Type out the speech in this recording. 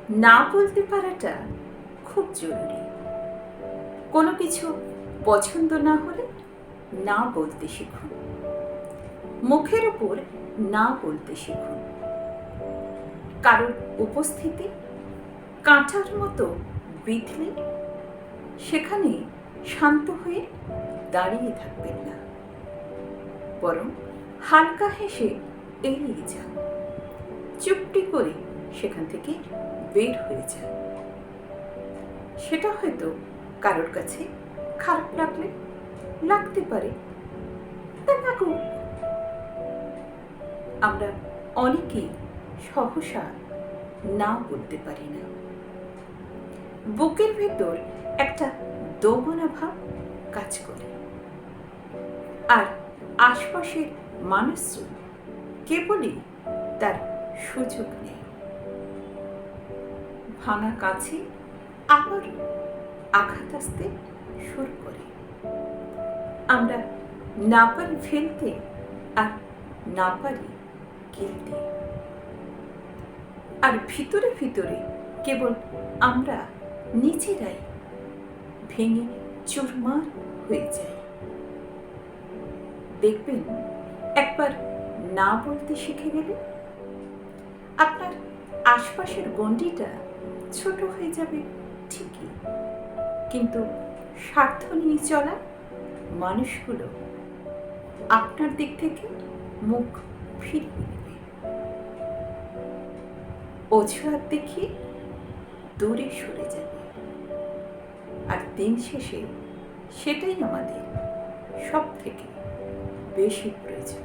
না বলতে পারাটা খুব জরুরি। কোনো কিছু পছন্দ না হলে না বলতে শিখুন। মুখের উপর না বলতে শিখুন। কারোর উপস্থিতি কাঁটার মতো বিঁধলে সেখানে শান্ত হয়ে দাঁড়িয়ে থাকবেন না, বরং হালকা হেসে এড়িয়ে যান। চুপটি করে সেখান থেকে বের হয়ে যান। সেটা হয়তো কারোর কাছে খারাপ লাগতে পারে, তা লাগুক। আমরা অনেকেই সহসা না বলতে পারি না। বুকের ভেতর একটা দোমনা ভাব কাজ করে, আর আশপাশের মানুষজন কেবলই তার সুযোগ নেই। ভাঙা কাছে আবার আঘাত আসতে শুরু করে। আমরা না পারি ফেলতে, আর না পারি গিলতে, আর ভিতরে ভিতরে কেবল আমরা নিজেরাই ভেঙে চুরমার হয়ে যাই। দেখবেন, একবার না বলতে শিখে গেলে আপনার আশপাশের গণ্ডিটা ছোট হয়ে যাবে ঠিকই, কিন্তু স্বার্থ নিয়ে চলা মানুষগুলো আপনার দিক থেকে মুখ ফিরিয়ে নেবে। অজুহাত দেখিয়ে দূরে সরে যাবে। আর দিন শেষে সেটাই আমাদের সব থেকে বেশি প্রয়োজন।